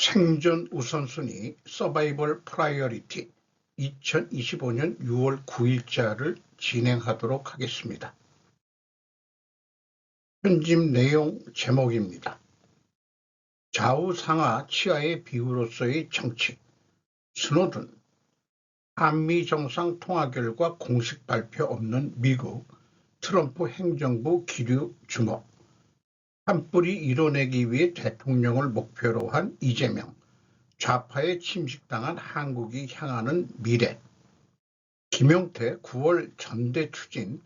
생존 우선순위 서바이벌 프라이어리티 2025년 6월 9일자를 진행하도록 하겠습니다. 편집 내용 제목입니다. 좌우상하 치하의 비유로서의 정치. 스노든. 한미 정상 통화 결과 공식 발표 없는 미국. 트럼프 행정부 기류 주목. 한뿌리 이뤄내기 위해 대통령을 목표로 한 이재명. 좌파에 침식당한 한국이 향하는 미래. 김용태 9월 전대 추진.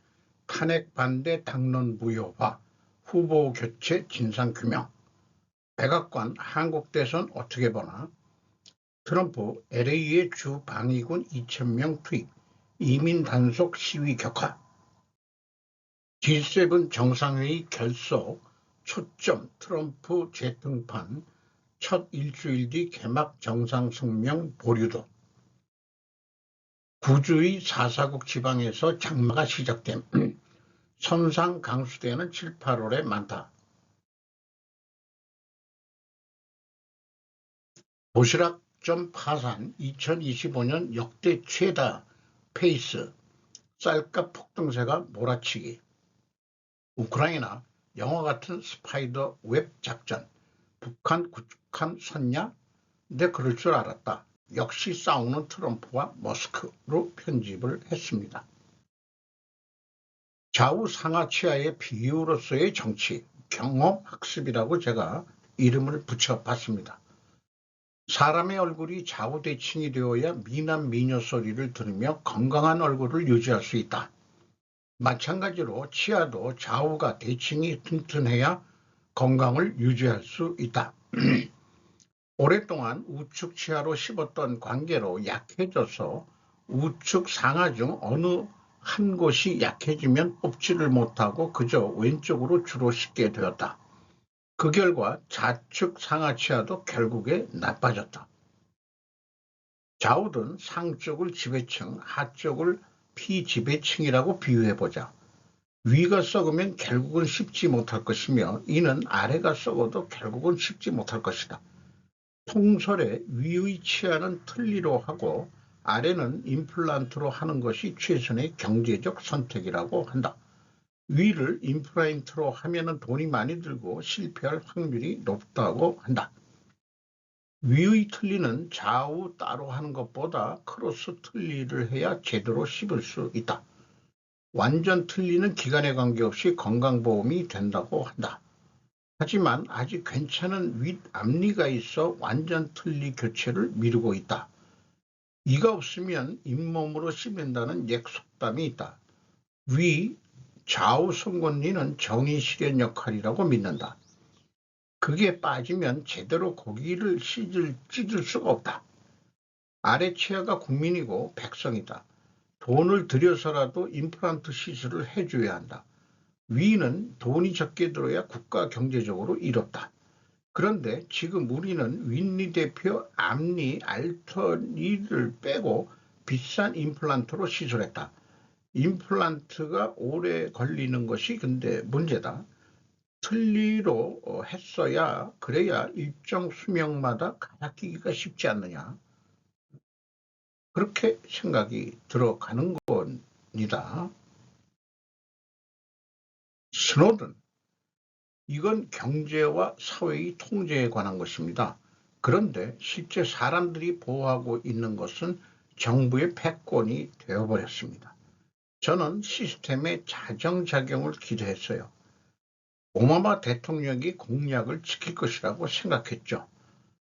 탄핵 반대 당론 무효화. 후보 교체 진상규명. 백악관 한국 대선 어떻게 보나. 트럼프 LA의 주 방위군 2,000명 투입. 이민 단속 시위 격화. G7 정상회의 결속. 초점 트럼프 재등판. 첫 일주일 뒤 개막 정상성명 보류도. 구주의 4사국 지방에서 장마가 시작됨. 선상 강수대는 7, 8월에 많다. 도시락점 파산 2025년 역대 최다 페이스. 쌀값 폭등세가 몰아치기. 우크라이나 영화 같은 스파이더 웹 작전. 북한 구축한 섰냐? 내 그럴 줄 알았다. 역시 싸우는 트럼프와 머스크로 편집을 했습니다. 좌우상하 치하의 비유로서의 정치, 경험학습이라고 제가 이름을 붙여봤습니다. 사람의 얼굴이 좌우대칭이 되어야 미남 미녀 소리를 들으며 건강한 얼굴을 유지할 수 있다. 마찬가지로 치아도 좌우가 대칭이 튼튼해야 건강을 유지할 수 있다. 오랫동안 우측 치아로 씹었던 관계로 약해져서 우측 상하 중 어느 한 곳이 약해지면 뽑지를 못하고 그저 왼쪽으로 주로 씹게 되었다. 그 결과 좌측 상하 치아도 결국에 나빠졌다. 좌우든 상쪽을 지배층, 하쪽을 피지배층이라고 비유해보자. 위가 썩으면 결국은 씹지 못할 것이며 이는 아래가 썩어도 결국은 씹지 못할 것이다. 통설에 위의 치아는 틀니로 하고 아래는 임플란트로 하는 것이 최선의 경제적 선택이라고 한다. 위를 임플란트로 하면 돈이 많이 들고 실패할 확률이 높다고 한다. 위의 틀니는 좌우 따로 하는 것보다 크로스 틀니를 해야 제대로 씹을 수 있다. 완전 틀니는 기간에 관계없이 건강보험이 된다고 한다. 하지만 아직 괜찮은 윗 앞니가 있어 완전 틀니 교체를 미루고 있다. 이가 없으면 잇몸으로 씹는다는 옛 속담이 있다. 위 좌우 송곳니는 정의 실현 역할이라고 믿는다. 그게 빠지면 제대로 고기를 찢을 수가 없다. 아래 치아가 국민이고 백성이다. 돈을 들여서라도 임플란트 시술을 해줘야 한다. 위는 돈이 적게 들어야 국가 경제적으로 이롭다. 그런데 지금 우리는 윗니 대표 앞니 알터니를 빼고 비싼 임플란트로 시술했다. 임플란트가 오래 걸리는 것이 근데 문제다. 틀니로 했어야 그래야 일정 수명마다 갈아 끼기가 쉽지 않느냐. 그렇게 생각이 들어가는 겁니다. 스노든. 이건 경제와 사회의 통제에 관한 것입니다. 그런데 실제 사람들이 보호하고 있는 것은 정부의 패권이 되어버렸습니다. 저는 시스템의 자정작용을 기대했어요. 오바마 대통령이 공약을 지킬 것이라고 생각했죠.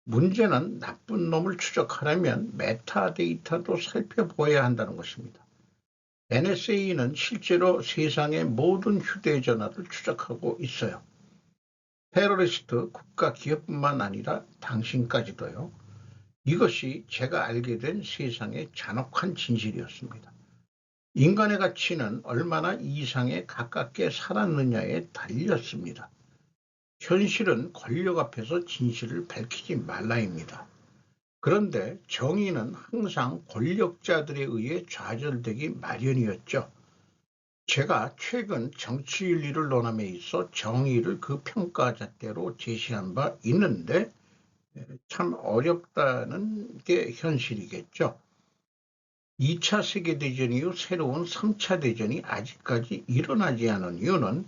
문제는 나쁜 놈을 추적하려면 메타데이터도 살펴보아야 한다는 것입니다. NSA는 실제로 세상의 모든 휴대전화를 추적하고 있어요. 테러리스트 국가 기업뿐만 아니라 당신까지도요. 이것이 제가 알게 된 세상의 잔혹한 진실이었습니다. 인간의 가치는 얼마나 이상에 가깝게 살았느냐에 달렸습니다. 현실은 권력 앞에서 진실을 밝히지 말라입니다. 그런데 정의는 항상 권력자들에 의해 좌절되기 마련이었죠. 제가 최근 정치윤리를 논함에 있어 정의를 그 평가잣대로 제시한 바 있는데 참 어렵다는 게 현실이겠죠. 2차 세계대전 이후 새로운 3차 대전이 아직까지 일어나지 않은 이유는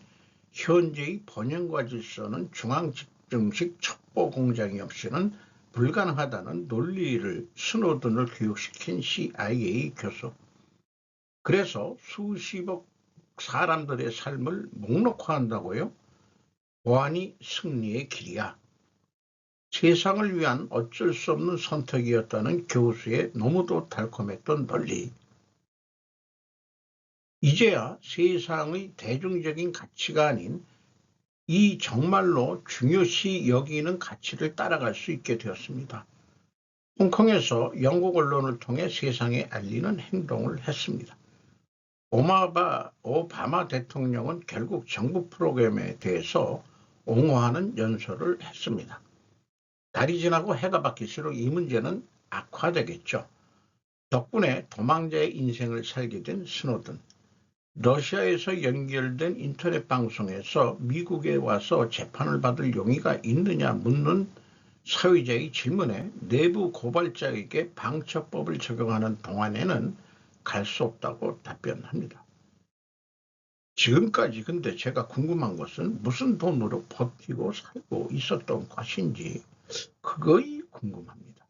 현재의 번영과 질서는 중앙집중식 첩보 공장이 없이는 불가능하다는 논리를 스노든을 교육시킨 CIA 교수. 그래서 수십억 사람들의 삶을 목록화한다고요? 보안이 승리의 길이야. 세상을 위한 어쩔 수 없는 선택이었다는 교수의 너무도 달콤했던 논리. 이제야 세상의 대중적인 가치가 아닌 이 정말로 중요시 여기는 가치를 따라갈 수 있게 되었습니다. 홍콩에서 영국 언론을 통해 세상에 알리는 행동을 했습니다. 오바마 대통령은 결국 정부 프로그램에 대해서 옹호하는 연설을 했습니다. 달이 지나고 해가 바뀔수록 이 문제는 악화되겠죠. 덕분에 도망자의 인생을 살게 된 스노든. 러시아에서 연결된 인터넷 방송에서 미국에 와서 재판을 받을 용의가 있느냐 묻는 사회자의 질문에 내부 고발자에게 방첩법을 적용하는 동안에는 갈 수 없다고 답변합니다. 지금까지 근데 제가 궁금한 것은 무슨 돈으로 버티고 살고 있었던 것인지 그거이 궁금합니다.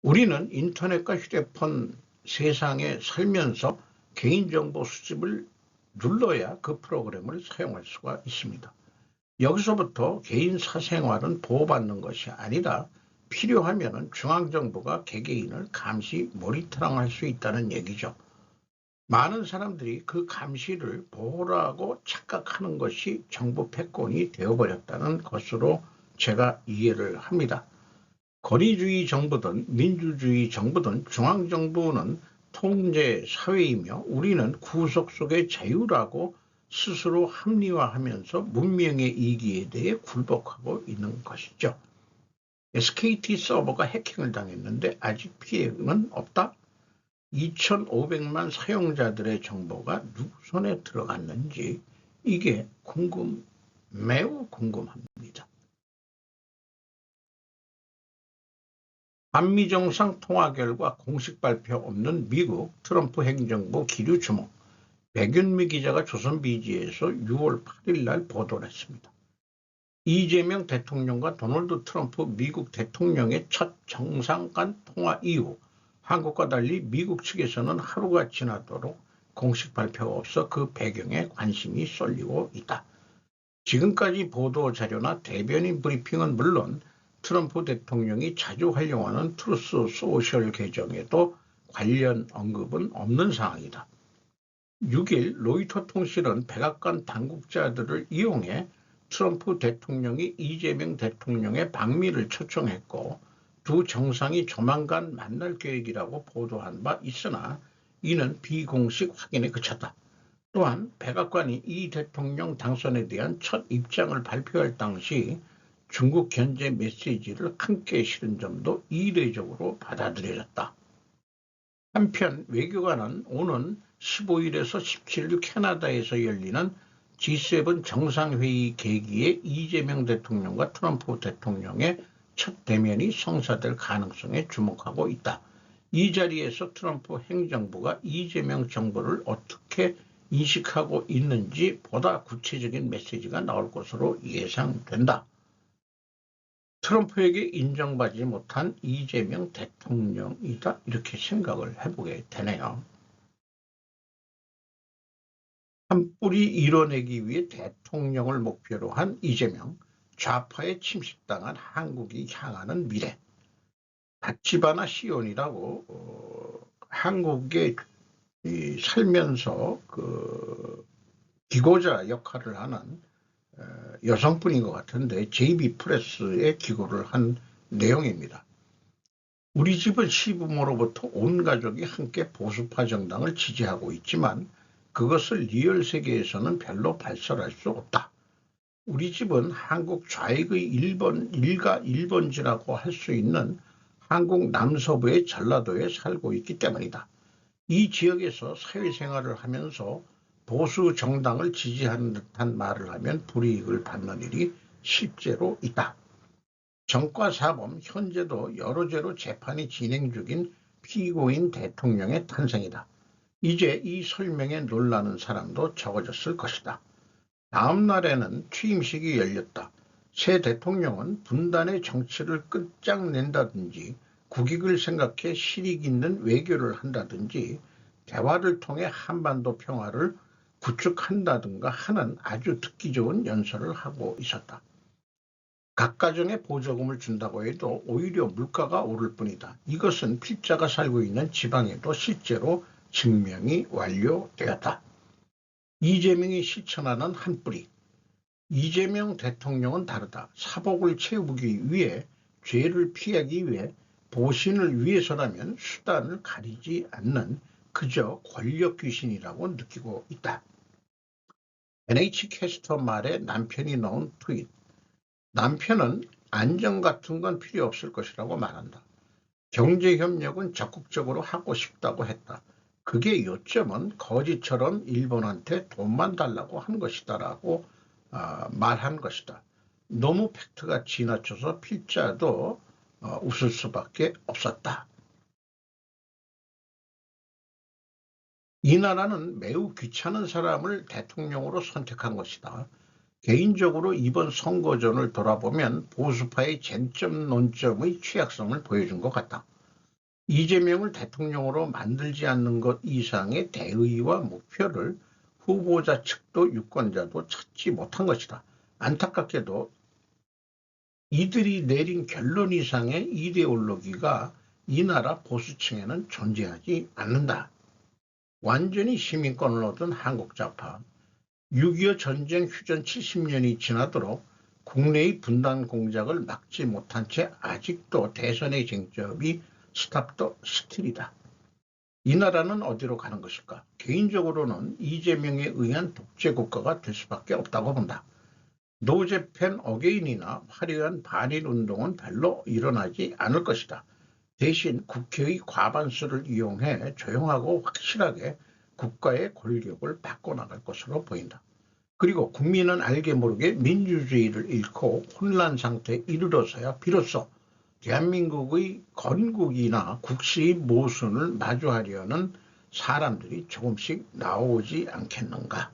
우리는 인터넷과 휴대폰 세상에 살면서 개인정보 수집을 눌러야 그 프로그램을 사용할 수가 있습니다. 여기서부터 개인 사생활은 보호받는 것이 아니라 필요하면 중앙정부가 개개인을 감시 모니터링할 수 있다는 얘기죠. 많은 사람들이 그 감시를 보호라고 착각하는 것이 정부 패권이 되어버렸다는 것으로 제가 이해를 합니다. 권위주의 정부든 민주주의 정부든 중앙정부는 통제 사회이며 우리는 구속 속의 자유라고 스스로 합리화하면서 문명의 이기에 대해 굴복하고 있는 것이죠. SKT 서버가 해킹을 당했는데 아직 피해는 없다? 2,500만 사용자들의 정보가 누구 손에 들어갔는지 이게 매우 궁금합니다. 한미 정상 통화 결과 공식 발표 없는 미국 트럼프 행정부 기류 주목. 백윤미 기자가 조선비지에서 6월 8일 날 보도를 했습니다. 이재명 대통령과 도널드 트럼프 미국 대통령의 첫 정상 간 통화 이후 한국과 달리 미국 측에서는 하루가 지나도록 공식 발표가 없어 그 배경에 관심이 쏠리고 있다. 지금까지 보도 자료나 대변인 브리핑은 물론 트럼프 대통령이 자주 활용하는 트루스 소셜 계정에도 관련 언급은 없는 상황이다. 6일 로이터 통신은 백악관 당국자들을 이용해 트럼프 대통령이 이재명 대통령의 방미를 초청했고 두 정상이 조만간 만날 계획이라고 보도한 바 있으나 이는 비공식 확인에 그쳤다. 또한 백악관이 이 대통령 당선에 대한 첫 입장을 발표할 당시 중국 견제 메시지를 함께 실은 점도 이례적으로 받아들여졌다. 한편 외교관은 오는 15일에서 17일 캐나다에서 열리는 G7 정상회의 계기에 이재명 대통령과 트럼프 대통령의 첫 대면이 성사될 가능성에 주목하고 있다. 이 자리에서 트럼프 행정부가 이재명 정부를 어떻게 인식하고 있는지 보다 구체적인 메시지가 나올 것으로 예상된다. 트럼프에게 인정받지 못한 이재명 대통령이다 이렇게 생각을 해보게 되네요. 한 뿌리 이뤄내기 위해 대통령을 목표로 한 이재명, 좌파에 침식당한 한국이 향하는 미래. 다치바나 시온이라고 한국에 살면서 그 기고자 역할을 하는 여성분인 것 같은데 JB 프레스에 기고를 한 내용입니다. 우리 집은 시부모로부터 온 가족이 함께 보수파 정당을 지지하고 있지만 그것을 리얼 세계에서는 별로 발설할 수 없다. 우리 집은 한국 좌익의 일가 1번지라고 할 수 있는 한국 남서부의 전라도에 살고 있기 때문이다. 이 지역에서 사회생활을 하면서 보수 정당을 지지하는 듯한 말을 하면 불이익을 받는 일이 실제로 있다. 전과사범 현재도 여러 죄로 재판이 진행 중인 피고인 대통령의 탄생이다. 이제 이 설명에 놀라는 사람도 적어졌을 것이다. 다음 날에는 취임식이 열렸다. 새 대통령은 분단의 정치를 끝장낸다든지 국익을 생각해 실익 있는 외교를 한다든지 대화를 통해 한반도 평화를 구축한다든가 하는 아주 듣기 좋은 연설을 하고 있었다. 각 가정에 보조금을 준다고 해도 오히려 물가가 오를 뿐이다. 이것은 필자가 살고 있는 지방에도 실제로 증명이 완료되었다. 이재명이 실천하는 한 뿌리. 이재명 대통령은 다르다. 사복을 채우기 위해, 죄를 피하기 위해, 보신을 위해서라면 수단을 가리지 않는 그저 권력 귀신이라고 느끼고 있다. NH캐스터 말에 남편이 넣은 트윗. 남편은 안정 같은 건 필요 없을 것이라고 말한다. 경제협력은 적극적으로 하고 싶다고 했다. 그게 요점은 거지처럼 일본한테 돈만 달라고 한 것이다라고 말한 것이다. 너무 팩트가 지나쳐서 필자도 웃을 수밖에 없었다. 이 나라는 매우 귀찮은 사람을 대통령으로 선택한 것이다. 개인적으로 이번 선거전을 돌아보면 보수파의 쟁점 논점의 취약성을 보여준 것 같다. 이재명을 대통령으로 만들지 않는 것 이상의 대의와 목표를 후보자 측도 유권자도 찾지 못한 것이다. 안타깝게도 이들이 내린 결론 이상의 이데올로기가 이 나라 보수층에는 존재하지 않는다. 완전히 시민권을 얻은 한국좌파, 6.25 전쟁 휴전 70년이 지나도록 국내의 분단 공작을 막지 못한 채 아직도 대선의 쟁점이 스탑 더 스틸이다. 이 나라는 어디로 가는 것일까? 개인적으로는 이재명에 의한 독재 국가가 될 수밖에 없다고 본다. 노재팬 어게인이나 화려한 반일 운동은 별로 일어나지 않을 것이다. 대신 국회의 과반수를 이용해 조용하고 확실하게 국가의 권력을 바꿔나갈 것으로 보인다. 그리고 국민은 알게 모르게 민주주의를 잃고 혼란 상태에 이르러서야 비로소 대한민국의 건국이나 국시의 모순을 마주하려는 사람들이 조금씩 나오지 않겠는가.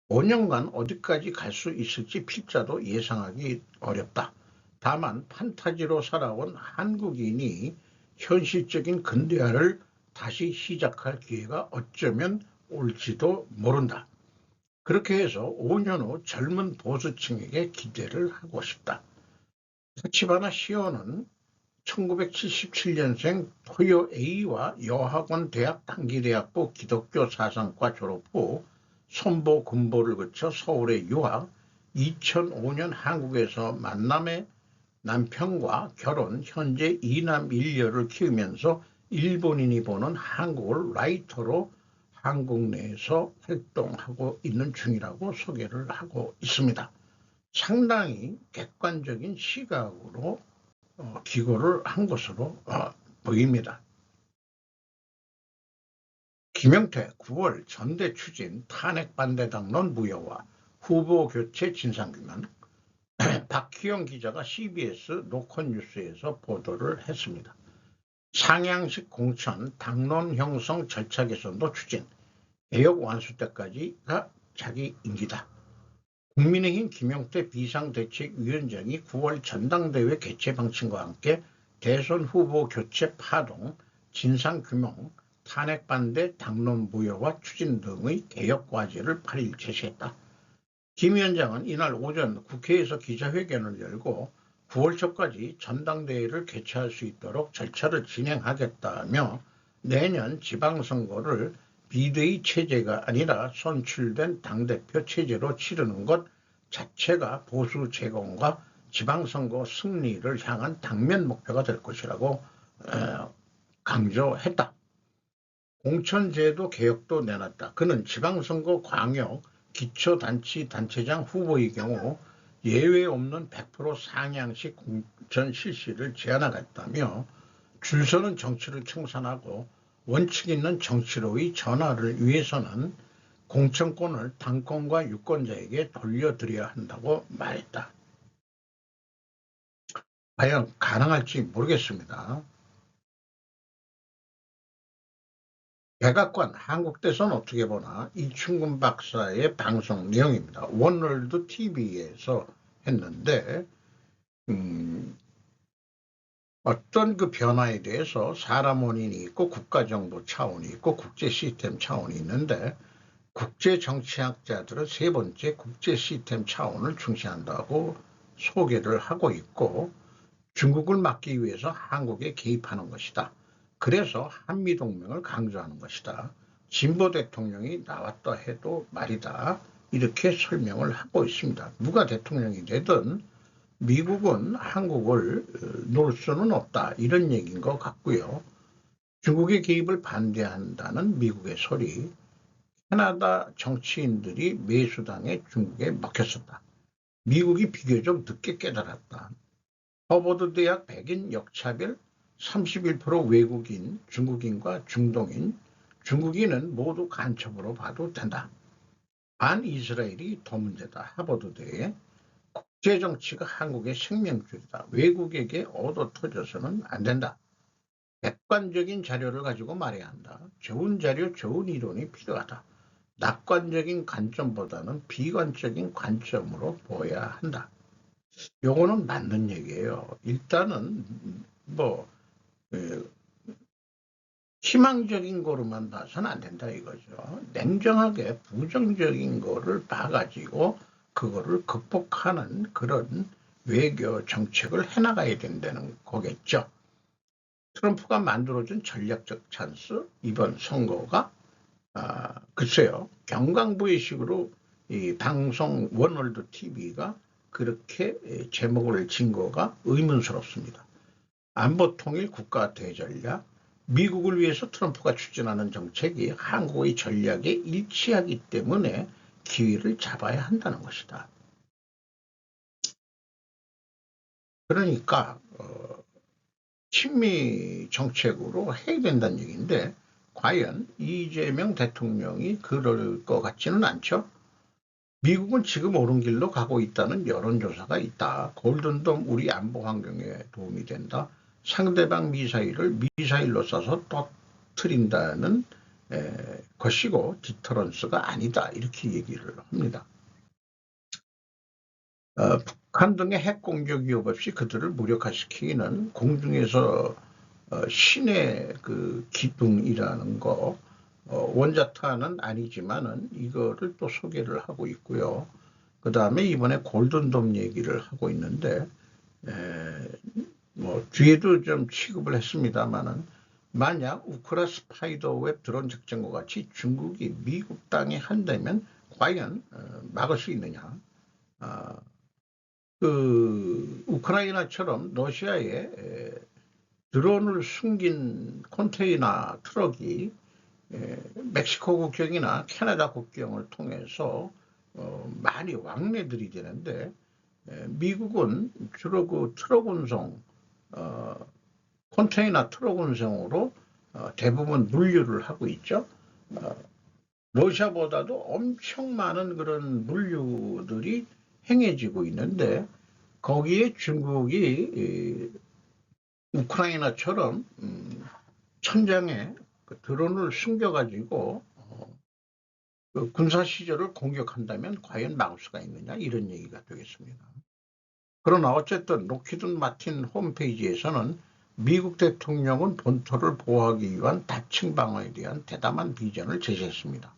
5년간 어디까지 갈 수 있을지 필자도 예상하기 어렵다. 다만 판타지로 살아온 한국인이 현실적인 근대화를 다시 시작할 기회가 어쩌면 올지도 모른다. 그렇게 해서 5년 후 젊은 보수층에게 기대를 하고 싶다. 타치바나 시오는 1977년생 토요 A와 여학원 대학 단기대학부 기독교 사상과 졸업 후 선보 군보를 거쳐 서울에 유학, 2005년 한국에서 만남의 남편과 결혼, 현재 2남 1녀를 키우면서 일본인이 보는 한국을 라이터로 한국 내에서 활동하고 있는 중이라고 소개를 하고 있습니다. 상당히 객관적인 시각으로 기고를 한 것으로 보입니다. 김영태 9월 전대 추진 탄핵 반대 당론 무효화 후보 교체 진상규명 박희영 기자가 CBS 노컷뉴스에서 보도를 했습니다. 상향식 공천 당론 형성 절차 개선도 추진 개혁 완수 때까지가 자기 임기다. 국민의힘 김영태 비상대책위원장이 9월 전당대회 개최 방침과 함께 대선 후보 교체 파동, 진상규명, 탄핵 반대 당론 무효화 추진 등의 개혁 과제를 8일 제시했다. 김 위원장은 이날 오전 국회에서 기자회견을 열고 9월 초까지 전당대회를 개최할 수 있도록 절차를 진행하겠다며 내년 지방선거를 비대위 체제가 아니라 선출된 당대표 체제로 치르는 것 자체가 보수 재건과 지방선거 승리를 향한 당면 목표가 될 것이라고 강조했다. 공천제도 개혁도 내놨다. 그는 지방선거 광역 기초단체장 후보의 경우 예외 없는 100% 상향식 공천 실시를 제안하겠다며 줄서는 정치를 청산하고 원칙 있는 정치로의 전환을 위해서는 공천권을 당권과 유권자에게 돌려드려야 한다고 말했다. 과연 가능할지 모르겠습니다. 백악관 한국대선 어떻게 보나 이충근 박사의 방송 내용입니다. 원월드 TV에서 했는데 어떤 그 변화에 대해서 사람 원인이 있고 국가정부 차원이 있고 국제 시스템 차원이 있는데 국제 정치학자들은 세 번째 국제 시스템 차원을 중시한다고 소개를 하고 있고 중국을 막기 위해서 한국에 개입하는 것이다. 그래서 한미동맹을 강조하는 것이다. 진보 대통령이 나왔다 해도 말이다. 이렇게 설명을 하고 있습니다. 누가 대통령이 되든 미국은 한국을 놓을 수는 없다. 이런 얘기인 것 같고요. 중국의 개입을 반대한다는 미국의 소리. 캐나다 정치인들이 매수당해 중국에 먹혔었다. 미국이 비교적 늦게 깨달았다. 허버드 대학 백인 역차별 31% 외국인, 중국인과 중동인, 중국인은 모두 간첩으로 봐도 된다. 반이스라엘이 더 문제다. 하버드대에 국제정치가 한국의 생명줄이다. 외국에게 얻어터져서는 안 된다. 객관적인 자료를 가지고 말해야 한다. 좋은 자료, 좋은 이론이 필요하다. 낙관적인 관점보다는 비관적인 관점으로 보아야 한다. 요거는 맞는 얘기예요. 일단은 뭐 희망적인 거로만 봐서는 안 된다 이거죠. 냉정하게 부정적인 거를 봐가지고 그거를 극복하는 그런 외교 정책을 해나가야 된다는 거겠죠. 트럼프가 만들어준 전략적 찬스 이번 선거가 글쎄요 경강부의식으로 이 방송 원월드 TV가 그렇게 제목을 진 거가 의문스럽습니다. 안보통일 국가대전략 미국을 위해서 트럼프가 추진하는 정책이 한국의 전략에 일치하기 때문에 기회를 잡아야 한다는 것이다. 그러니까 친미 정책으로 해야 된다는 얘기인데 과연 이재명 대통령이 그럴 것 같지는 않죠. 미국은 지금 옳은 길로 가고 있다는 여론조사가 있다. 골든돔 우리 안보 환경에 도움이 된다. 상대방 미사일을 미사일로 쏴서 터뜨린다는 것이고 디터런스가 아니다. 이렇게 얘기를 합니다. 북한 등의 핵 공격 위협 없이 그들을 무력화시키는 공중에서 신의 그 기둥이라는 거 원자탄은 아니지만은 이거를 또 소개를 하고 있고요. 그 다음에 이번에 골든돔 얘기를 하고 있는데 뭐 뒤에도 좀 취급을 했습니다만은 만약 우크라 스파이더웹 드론 작전과 같이 중국이 미국 땅에 한다면 과연 막을 수 있느냐? 그 우크라이나처럼 러시아에 드론을 숨긴 컨테이너 트럭이 멕시코 국경이나 캐나다 국경을 통해서 많이 왕래들이 되는데 미국은 주로 그 트럭 운송 컨테이너 트럭 운송으로 대부분 물류를 하고 있죠. 러시아보다도 엄청 많은 그런 물류들이 행해지고 있는데 거기에 중국이 우크라이나처럼 천장에 드론을 숨겨가지고 그 군사시설을 공격한다면 과연 막을 수가 있느냐 이런 얘기가 되겠습니다. 그러나 어쨌든 록히드 마틴 홈페이지에서는 미국 대통령은 본토를 보호하기 위한 다층 방어에 대한 대담한 비전을 제시했습니다.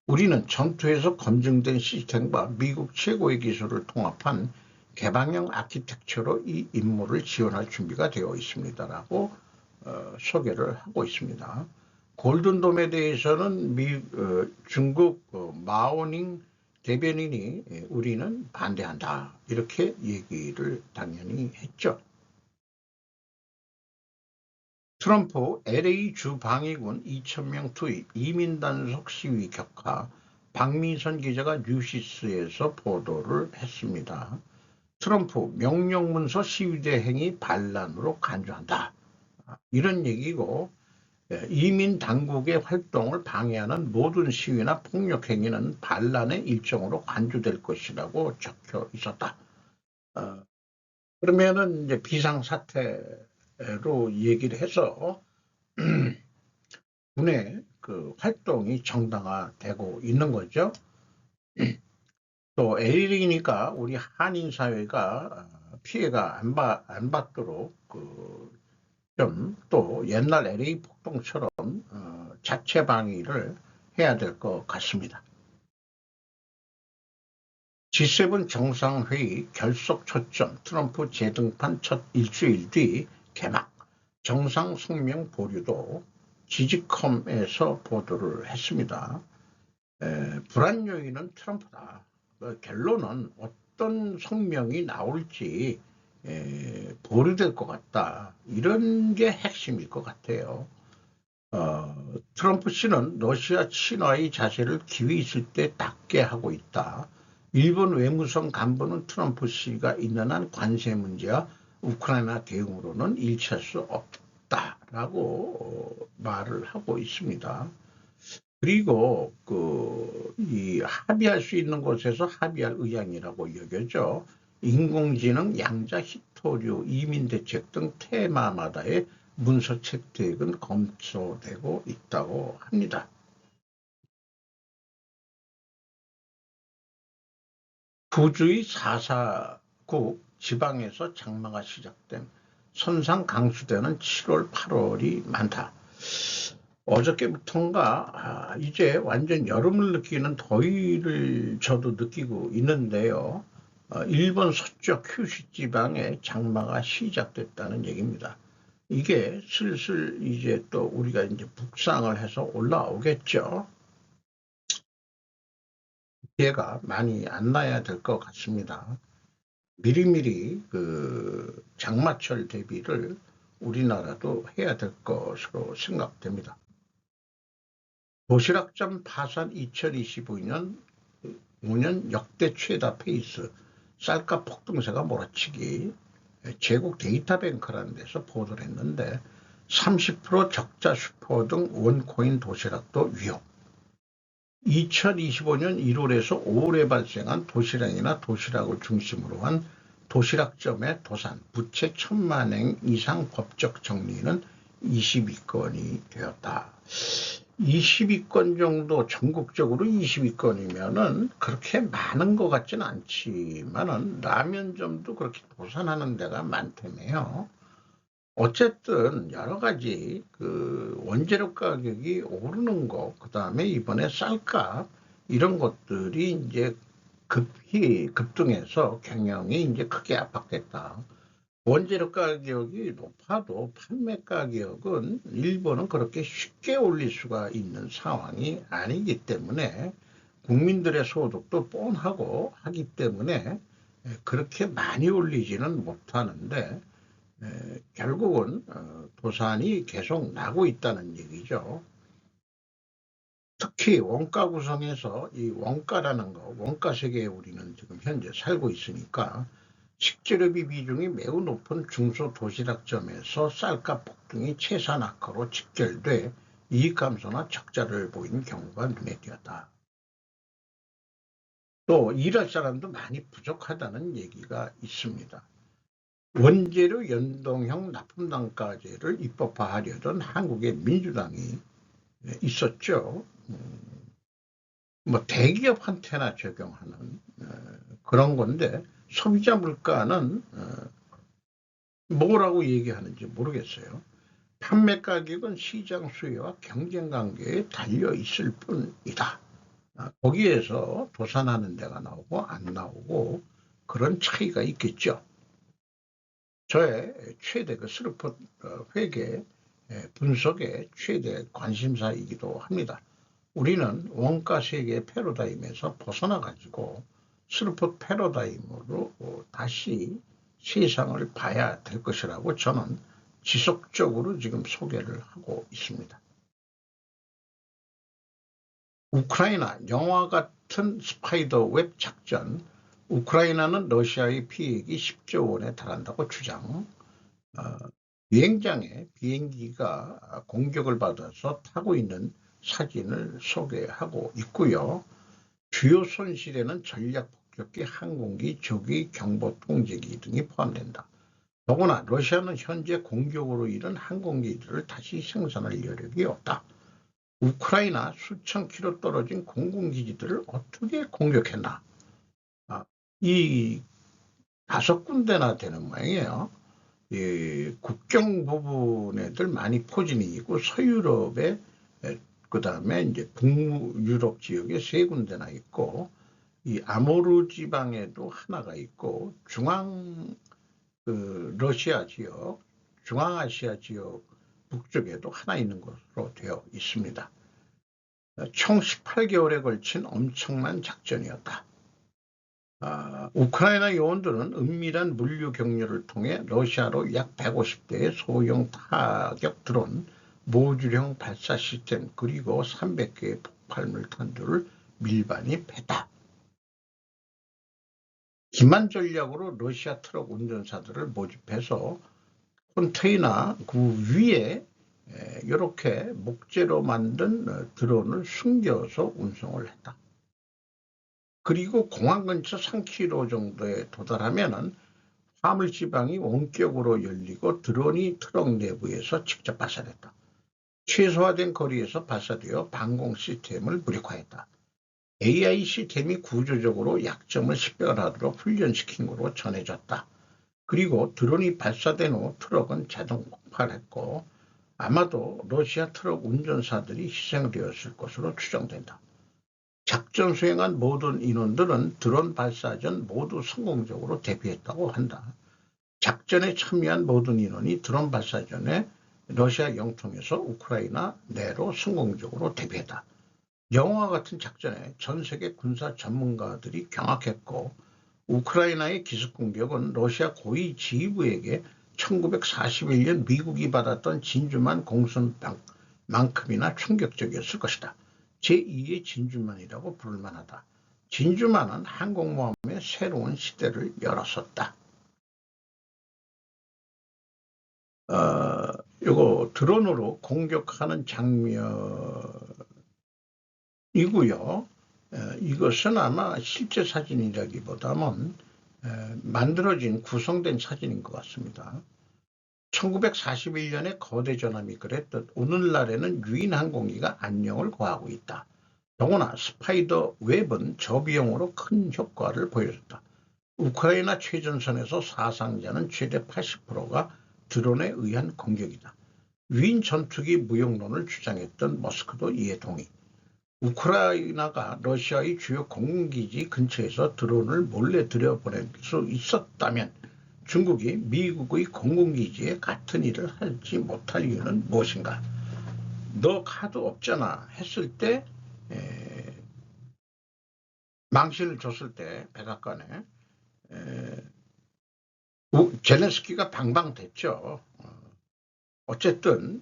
우리는 전투에서 검증된 시스템과 미국 최고의 기술을 통합한 개방형 아키텍처로 이 임무를 지원할 준비가 되어 있습니다라고 소개를 하고 있습니다. 골든돔에 대해서는 중국 마오닝 대변인이 우리는 반대한다 이렇게 얘기를 당연히 했죠. 트럼프 LA 주 방위군 2,000명 투입 이민 단속 시위 격화 박민선 기자가 뉴시스에서 보도를 했습니다. 트럼프 명령문서 시위대 행위 반란으로 간주한다. 이런 얘기고 이민 당국의 활동을 방해하는 모든 시위나 폭력 행위는 반란의 일종으로 간주될 것이라고 적혀 있었다. 그러면은 이제 비상사태로 얘기를 해서 군의 그 활동이 정당화되고 있는 거죠. 또 에일이니까 우리 한인 사회가 피해가 안 받도록 좀 또 옛날 LA 폭동처럼 자체 방위를 해야 될 것 같습니다. G7 정상회의 결속 초점 트럼프 재등판 첫 일주일 뒤 개막 정상 성명 보류도 지지컴에서 보도를 했습니다. 불안 요인은 트럼프다. 결론은 어떤 성명이 나올지 보류될 것 같다. 이런 게 핵심일 것 같아요. 트럼프 씨는 러시아 친화의 자세를 기회 있을 때 닦게 하고 있다. 일본 외무성 간부는 트럼프 씨가 있는 한 관세 문제와 우크라이나 대응으로는 일치할 수 없다라고 말을 하고 있습니다. 그리고 이 합의할 수 있는 곳에서 합의할 의향이라고 여겨져 인공지능, 양자 히토류, 이민대책 등 테마마다의 문서 채택은 검토되고 있다고 합니다. 부주의 4사국 지방에서 장마가 시작된 선상 강수되는 7월, 8월이 많다. 어저께부터인가 이제 완전 여름을 느끼는 더위를 저도 느끼고 있는데요. 일본 서쪽 큐슈 지방에 장마가 시작됐다는 얘기입니다. 이게 슬슬 이제 또 우리가 이제 북상을 해서 올라오겠죠. 피해가 많이 안 나야 될 것 같습니다. 미리미리 장마철 대비를 우리나라도 해야 될 것으로 생각됩니다. 도시락점 파산 2025년 5년 역대 최다 페이스 쌀값 폭등세가 몰아치기 제국 데이터뱅크라는 데서 보도를 했는데 30% 적자 슈퍼 등 원코인 도시락도 위협. 2025년 1월에서 5월에 발생한 도시락이나 도시락을 중심으로 한 도시락점의 도산, 부채 1000만엔 이상 법적 정리는 22건이 되었다. 22건 정도 전국적으로 22건이면은 그렇게 많은 것 같지는 않지만은 라면점도 그렇게 도산하는 데가 많다며요. 어쨌든 여러 가지 원재료 가격이 오르는 거, 그다음에 이번에 쌀값 이런 것들이 이제 급히 급등해서 경영이 이제 크게 압박됐다. 원재료 가격이 높아도 판매 가격은 일본은 그렇게 쉽게 올릴 수가 있는 상황이 아니기 때문에 국민들의 소득도 뻔하고 하기 때문에 그렇게 많이 올리지는 못하는데 결국은 도산이 계속 나고 있다는 얘기죠. 특히 원가 구성에서 이 원가라는 거, 원가 세계에 우리는 지금 현재 살고 있으니까 식재료비 비중이 매우 높은 중소도시락점에서 쌀값 폭등이 채산 악화로 직결돼 이익 감소나 적자를 보이는 경우가 눈에 띄었다. 또 일할 사람도 많이 부족하다는 얘기가 있습니다. 원재료 연동형 납품단가제를 입법화하려던 한국의 민주당이 있었죠. 뭐 대기업한테나 적용하는 그런 건데 소비자 물가는 뭐라고 얘기하는지 모르겠어요. 판매 가격은 시장 수요와 경쟁 관계에 달려 있을 뿐이다. 거기에서 도산하는 데가 나오고 안 나오고 그런 차이가 있겠죠. 저의 최대 스루폿 회계 분석의 최대 관심사이기도 합니다. 우리는 원가 세계 패러다임에서 벗어나가지고 스루폿 패러다임으로 다시 세상을 봐야 될 것이라고 저는 지속적으로 지금 소개를 하고 있습니다. 우크라이나 영화 같은 스파이더 웹 작전, 우크라이나는 러시아의 피해액이 10조 원에 달한다고 주장, 비행장에 비행기가 공격을 받아서 타고 있는 사진을 소개하고 있고요. 주요 손실에는 전략 목적기, 항공기, 조기, 경보, 통제기 등이 포함된다. 더구나 러시아는 현재 공격으로 잃은 항공기들을 다시 생산할 여력이 없다. 우크라이나 수천 킬로 떨어진 공군기지들을 어떻게 공격했나? 이 5군데나 되는 모양이에요. 국경 부분에들 많이 포진이 있고 서유럽에 그 다음에 이제 북유럽 지역에 3군데나 있고 이 아모르 지방에도 하나가 있고 러시아 지역, 중앙아시아 지역 북쪽에도 하나 있는 것으로 되어 있습니다. 총 18개월에 걸친 엄청난 작전이었다. 우크라이나 요원들은 은밀한 물류 경로를 통해 러시아로 약 150대의 소형 타격 드론, 모듈형 발사 시스템 그리고 300개의 폭발물 탄두를 밀반입했다. 기만 전략으로 러시아 트럭 운전사들을 모집해서 컨테이너 그 위에 이렇게 목재로 만든 드론을 숨겨서 운송을 했다. 그리고 공항 근처 3km 정도에 도달하면은 화물 지방이 원격으로 열리고 드론이 트럭 내부에서 직접 발사됐다. 최소화된 거리에서 발사되어 방공 시스템을 무력화했다. AI 시스템이 구조적으로 약점을 식별하도록 훈련시킨 것으로 전해졌다. 그리고 드론이 발사된 후 트럭은 자동 폭발했고 아마도 러시아 트럭 운전사들이 희생되었을 것으로 추정된다. 작전 수행한 모든 인원들은 드론 발사 전 모두 성공적으로 대피했다고 한다. 작전에 참여한 모든 인원이 드론 발사 전에 러시아 영통에서 우크라이나 내로 성공적으로 대피했다. 영화와 같은 작전에 전 세계 군사 전문가들이 경악했고 우크라이나의 기습 공격은 러시아 고위 지휘부에게 1941년 미국이 받았던 진주만 공습만큼이나 충격적이었을 것이다. 제2의 진주만이라고 부를 만하다. 진주만은 항공모함의 새로운 시대를 열었었다. 이거 드론으로 공격하는 장면이고요. 이것은 아마 실제 사진이라기보다는 만들어진 구성된 사진인 것 같습니다. 1941년에 거대 전함이 그랬듯 오늘날에는 유인 항공기가 안녕을 구하고 있다. 더구나 스파이더 웹은 저비용으로 큰 효과를 보여줬다. 우크라이나 최전선에서 사상자는 최대 80%가 드론에 의한 공격이다. 유인 전투기 무용론을 주장했던 머스크도 이에 동의. 우크라이나가 러시아의 주요 공군기지 근처에서 드론을 몰래 들여보낼 수 있었다면 중국이 미국의 공군기지에 같은 일을 하지 못할 이유는 무엇인가? 너 카드 없잖아 했을 때 망신을 줬을 때 백악관에 젤렌스키가 방방됐죠. 어쨌든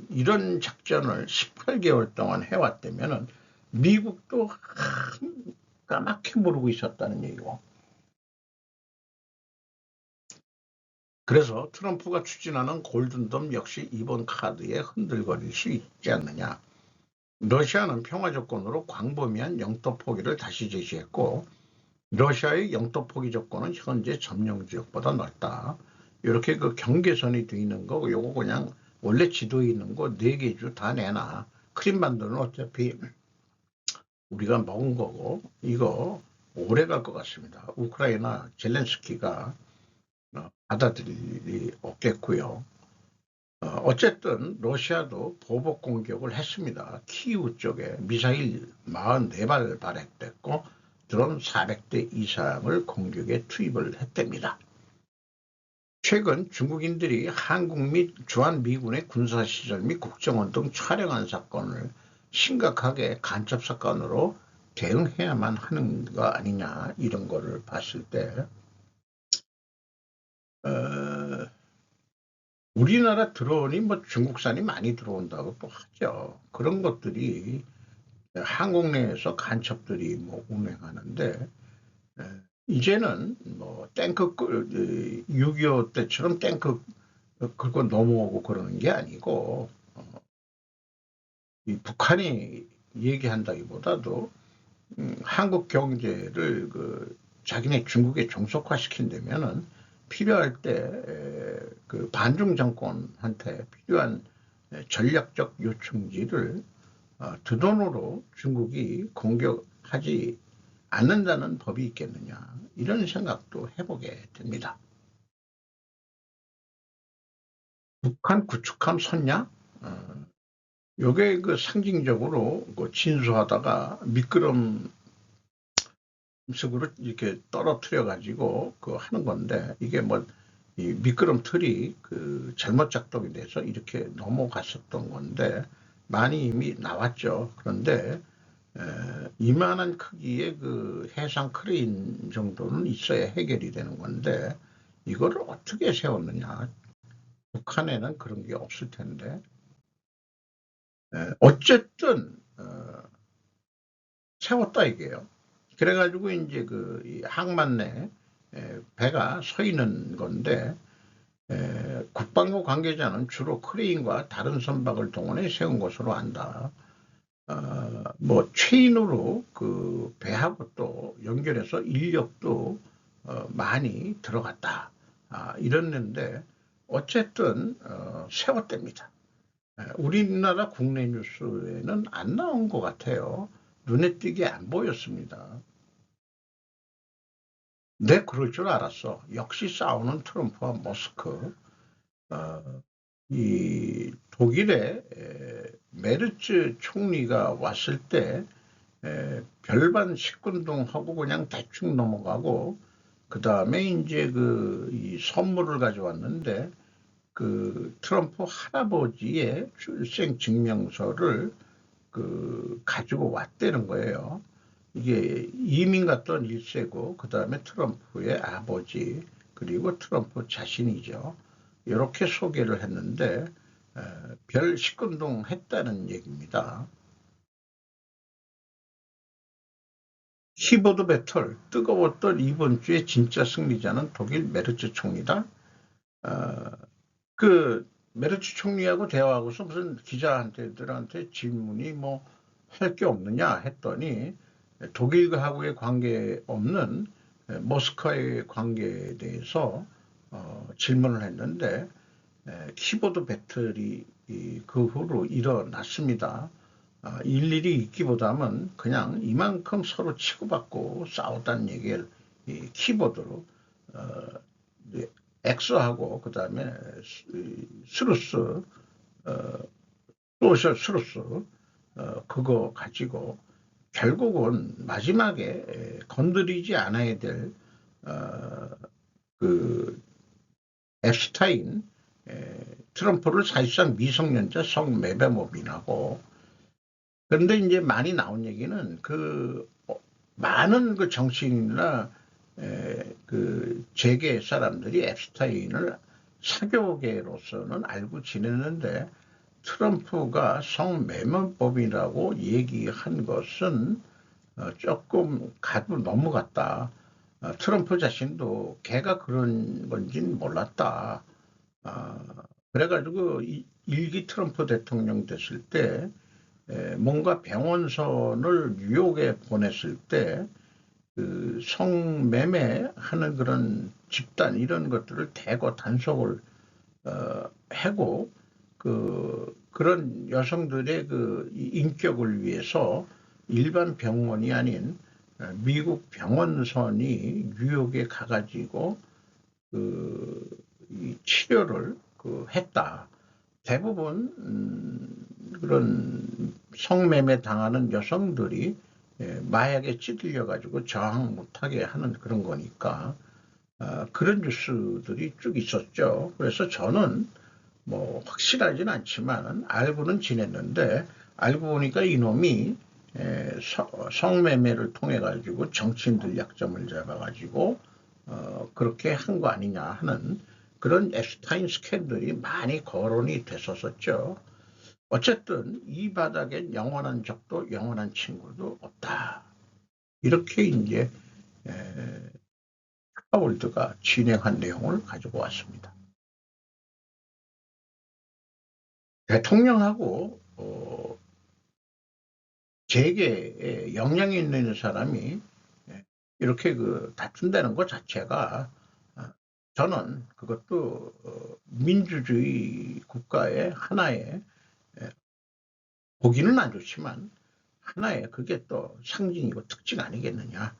이런 작전을 18개월 동안 해왔다면 미국도 까맣게 모르고 있었다는 얘기고. 그래서 트럼프가 추진하는 골든돔 역시 이번 카드에 흔들거릴 수 있지 않느냐. 러시아는 평화 조건으로 광범위한 영토 포기를 다시 제시했고 러시아의 영토 포기 조건은 현재 점령 지역보다 넓다. 이렇게 그 경계선이 돼 있는 거 요거 그냥 원래 지도에 있는 거 4개 주 다 내놔. 크림반도는 어차피 우리가 먹은 거고 이거 오래 갈 것 같습니다. 우크라이나 젤렌스키가 받아들일 일이 없겠고요. 어쨌든 러시아도 보복 공격을 했습니다. 키이우 쪽에 미사일 44발 발획됐고 드론 400대 이상을 공격에 투입을 했답니다. 최근 중국인들이 한국 및 주한미군의 군사시설 및 국정원 등 촬영한 사건을 심각하게 간첩사건으로 대응해야만 하는 거 아니냐 이런 거를 봤을 때 우리나라 드론이 뭐 중국산이 많이 들어온다고 또 하죠. 그런 것들이 한국 내에서 간첩들이 뭐 운행하는데 이제는 뭐 탱크 6.25 때처럼 탱크 긁고 넘어오고 그러는 게 아니고 이 북한이 얘기한다기보다도 한국 경제를 자기네 중국에 종속화시킨다면은 필요할 때 그 반중 정권한테 필요한 전략적 요충지를 두 돈으로 중국이 공격하지 않는다는 법이 있겠느냐, 이런 생각도 해보게 됩니다. 북한 구축함 섰냐? 요게 그 상징적으로 그 진수하다가 미끄럼식으로 이렇게 떨어뜨려 가지고 그 하는 건데, 이게 뭐 이 미끄럼틀이 그 잘못 작동이 돼서 이렇게 넘어갔었던 건데 많이 이미 나왔죠. 그런데 이만한 크기의 그 해상 크레인 정도는 있어야 해결이 되는 건데 이거를 어떻게 세웠느냐. 북한에는 그런 게 없을 텐데. 어쨌든 세웠다 이게요. 그래가지고 이제 그 항만 내 배가 서 있는 건데, 국방부 관계자는 주로 크레인과 다른 선박을 동원해 세운 것으로 안다. 뭐 체인으로 그 배하고 또 연결해서 인력도 많이 들어갔다. 이랬는데 어쨌든 세웠답니다. 우리나라 국내 뉴스에는 안 나온 것 같아요. 눈에 띄게 안 보였습니다. 내 그럴 줄 알았어. 역시 싸우는 트럼프와 머스크. 이 독일의 메르츠 총리가 왔을 때 별반 식군동하고 그냥 대충 넘어가고, 그 다음에 이제 이 선물을 가져왔는데 그 트럼프 할아버지의 출생 증명서를 가지고 왔다는 거예요. 이게 이민 갔던 일세고, 그 다음에 트럼프의 아버지, 그리고 트럼프 자신이죠. 이렇게 소개를 했는데 별 식군동 했다는 얘기입니다. 키보드 배틀, 뜨거웠던 이번 주의 진짜 승리자는 독일 메르츠 총리다. 어, 그 메르츠 총리하고 대화하고서 무슨 기자한테들한테 질문이 뭐 할 게 없느냐 했더니 독일하고의 관계 없는 모스크와의 관계에 대해서 질문을 했는데 키보드 배틀이 그 후로 일어났습니다. 일일이 있기보다는 그냥 이만큼 서로 치고받고 싸웠다는 얘기를 이 키보드로 엑스하고 그 다음에 스루스, 소셜 스루스, 그거 가지고 결국은 마지막에 건드리지 않아야 될 그 앱스타인, 트럼프를 사실상 미성년자 성매매범인하고. 그런데 이제 많이 나온 얘기는 많은 그 정치인이나 그 재계 사람들이 앱스타인을 사교계로서는 알고 지냈는데 트럼프가 성매매법이라고 얘기한 것은 조금 가도 넘어갔다. 트럼프 자신도 걔가 그런 건진 몰랐다. 그래가지고 일기 트럼프 대통령 됐을 때 뭔가 병원선을 뉴욕에 보냈을 때 그 성매매하는 그런 집단 이런 것들을 대거 단속을 하고 그런 여성들의 그 인격을 위해서 일반 병원이 아닌 미국 병원선이 뉴욕에 가가지고 이 치료를 했다. 대부분 그런 성매매 당하는 여성들이 마약에 찌들려 가지고 저항 못하게 하는 그런 거니까 그런 뉴스들이 쭉 있었죠. 그래서 저는 뭐 확실하진 않지만 알고는 지냈는데 알고 보니까 이놈이 성매매를 통해 가지고 정치인들 약점을 잡아 가지고 그렇게 한 거 아니냐 하는 그런 앱스타인 스캔들이 많이 거론이 됐었죠. 어쨌든 이 바닥엔 영원한 적도 영원한 친구도 없다. 이렇게 이제 하월드가 진행한 내용을 가지고 왔습니다. 대통령하고 재계에 영향이 있는 사람이 이렇게 다툰다는 것 자체가 저는 그것도 민주주의 국가의 하나의 보기는 안 좋지만 하나의 그게 또 상징이고 특징 아니겠느냐.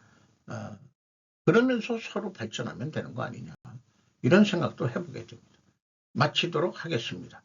그러면서 서로 발전하면 되는 거 아니냐. 이런 생각도 해보게 됩니다. 마치도록 하겠습니다.